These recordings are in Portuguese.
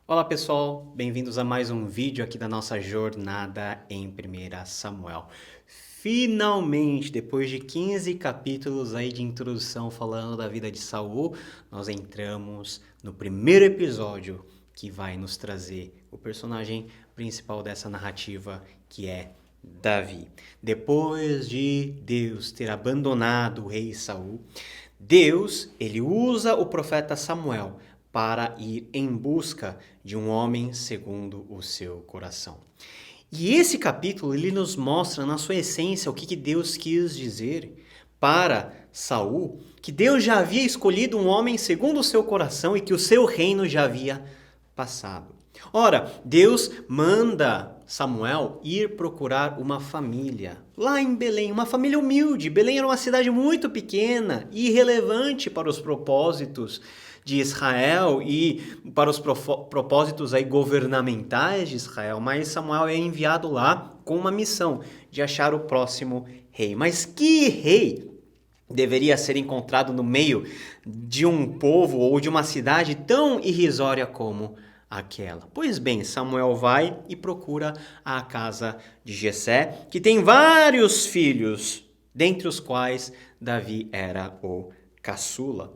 Olá pessoal, bem-vindos a mais um vídeo aqui da nossa jornada em 1 Samuel. Finalmente, depois de 15 capítulos aí de introdução falando da vida de Saul, nós entramos no primeiro episódio que vai nos trazer o personagem principal dessa narrativa, que é Davi. Depois de Deus ter abandonado o rei Saul, Deus, ele usa o profeta Samuel para ir em busca de um homem segundo o seu coração. E esse capítulo ele nos mostra na sua essência o que Deus quis dizer para Saul, que Deus já havia escolhido um homem segundo o seu coração e que o seu reino já havia passado. Ora, Deus manda Samuel ir procurar uma família lá em Belém, uma família humilde. Belém era uma cidade muito pequena e irrelevante para os propósitos de Israel e para os propósitos aí governamentais de Israel, mas Samuel é enviado lá com uma missão de achar o próximo rei. Mas que rei deveria ser encontrado no meio de um povo ou de uma cidade tão irrisória como aquela? Pois bem, Samuel vai e procura a casa de Jessé, que tem vários filhos, dentre os quais Davi era o caçula.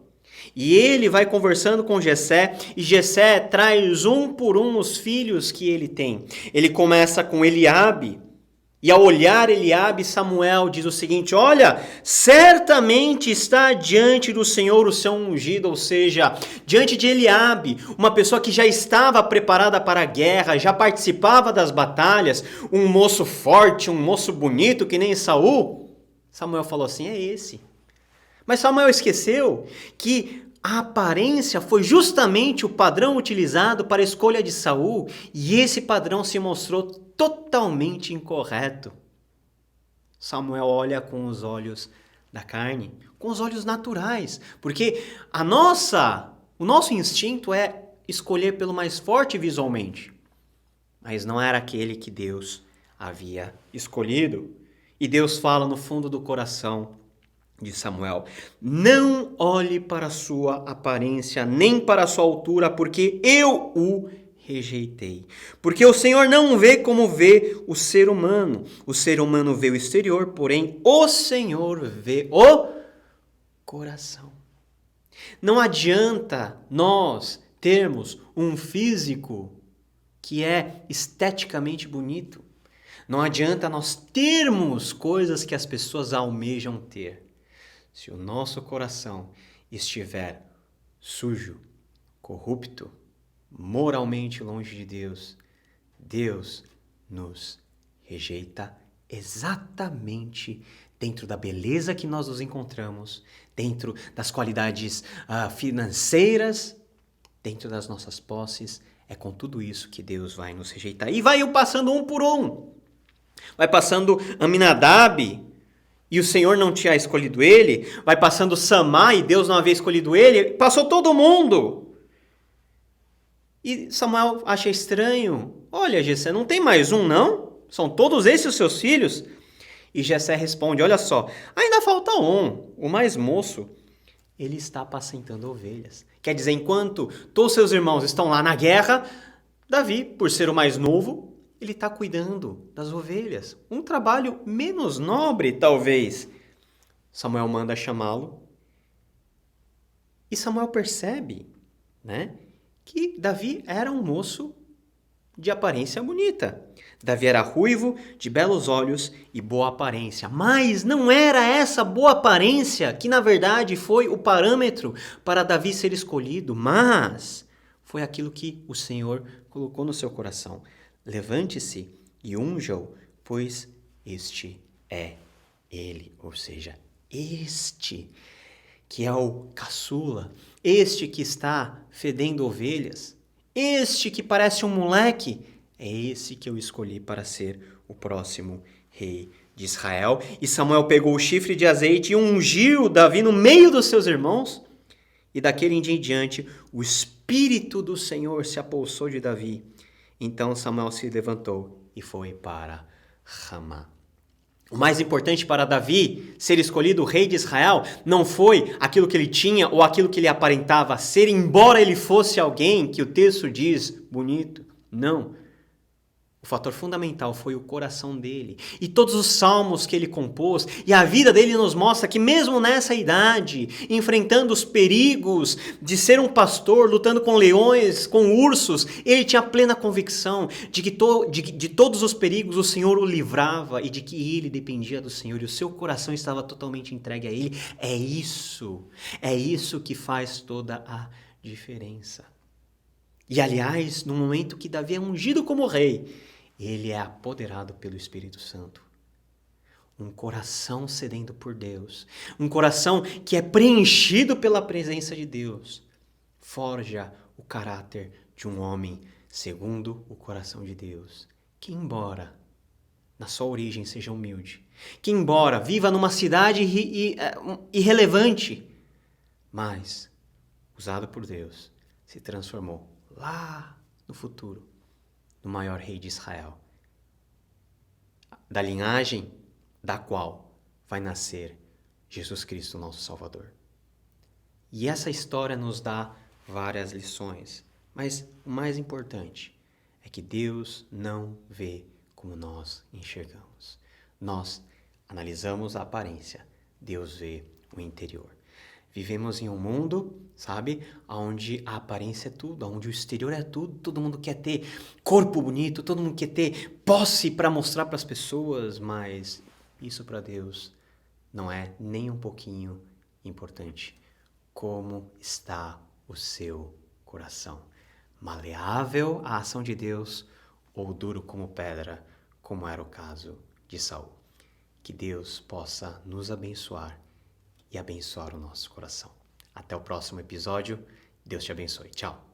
E ele vai conversando com Jessé, e Jessé traz um por um os filhos que ele tem. Ele começa com Eliabe, e ao olhar Eliabe, Samuel diz o seguinte: olha, certamente está diante do Senhor o seu ungido, ou seja, diante de Eliabe, uma pessoa que já estava preparada para a guerra, já participava das batalhas, um moço forte, um moço bonito que nem Saul. Samuel falou assim: é esse. Mas Samuel esqueceu que a aparência foi justamente o padrão utilizado para a escolha de Saul, e esse padrão se mostrou totalmente incorreto. Samuel olha com os olhos da carne, com os olhos naturais, porque o nosso instinto é escolher pelo mais forte visualmente, mas não era aquele que Deus havia escolhido. E Deus fala no fundo do coração de Samuel: não olhe para a sua aparência, nem para a sua altura, porque eu o rejeitei. Porque o Senhor não vê como vê o ser humano. O ser humano vê o exterior, porém o Senhor vê o coração. Não adianta nós termos um físico que é esteticamente bonito. Não adianta nós termos coisas que as pessoas almejam ter. Se o nosso coração estiver sujo, corrupto, moralmente longe de Deus, Deus nos rejeita exatamente dentro da beleza que nós nos encontramos, dentro das qualidades financeiras, dentro das nossas posses. É com tudo isso que Deus vai nos rejeitar. E vai passando um por um. Vai passando Aminadab, e o Senhor não tinha escolhido ele. Vai passando Samá, e Deus não havia escolhido ele. Passou todo mundo. E Samuel acha estranho: olha, Jessé, não tem mais um, não? São todos esses os seus filhos? E Jessé responde: olha só, ainda falta um, o mais moço. Ele está apacentando ovelhas. Quer dizer, enquanto todos seus irmãos estão lá na guerra, Davi, por ser o mais novo, ele está cuidando das ovelhas. Um trabalho menos nobre, talvez. Samuel manda chamá-lo. E Samuel percebe, que Davi era um moço de aparência bonita. Davi era ruivo, de belos olhos e boa aparência. Mas não era essa boa aparência que, na verdade, foi o parâmetro para Davi ser escolhido, mas foi aquilo que o Senhor colocou no seu coração. Levante-se e unja-o, pois este é ele, ou seja, este que é o caçula, este que está fedendo ovelhas, este que parece um moleque, é esse que eu escolhi para ser o próximo rei de Israel. E Samuel pegou o chifre de azeite e ungiu Davi no meio dos seus irmãos, e daquele dia em diante o Espírito do Senhor se apossou de Davi. Então Samuel se levantou e foi para Ramá. O mais importante para Davi ser escolhido rei de Israel não foi aquilo que ele tinha ou aquilo que ele aparentava ser, embora ele fosse alguém que o texto diz bonito. Não. O fator fundamental foi o coração dele e todos os salmos que ele compôs, e a vida dele nos mostra que mesmo nessa idade, enfrentando os perigos de ser um pastor, lutando com leões, com ursos, ele tinha plena convicção de que de todos os perigos o Senhor o livrava e de que ele dependia do Senhor e o seu coração estava totalmente entregue a ele. É isso que faz toda a diferença. E aliás, no momento que Davi é ungido como rei, ele é apoderado pelo Espírito Santo. Um coração sedento por Deus, um coração que é preenchido pela presença de Deus, forja o caráter de um homem segundo o coração de Deus, que embora na sua origem seja humilde, que embora viva numa cidade irrelevante, mas, usado por Deus, se transformou lá no futuro no maior rei de Israel, da linhagem da qual vai nascer Jesus Cristo, nosso Salvador. E essa história nos dá várias lições, mas o mais importante é que Deus não vê como nós enxergamos. Nós analisamos a aparência, Deus vê o interior. Vivemos em um mundo, sabe, onde a aparência é tudo, onde o exterior é tudo, todo mundo quer ter corpo bonito, todo mundo quer ter posse para mostrar para as pessoas, mas isso para Deus não é nem um pouquinho importante. Como está o seu coração? Maleável à ação de Deus ou duro como pedra, como era o caso de Saul? Que Deus possa nos abençoar e abençoar o nosso coração. Até o próximo episódio. Deus te abençoe. Tchau.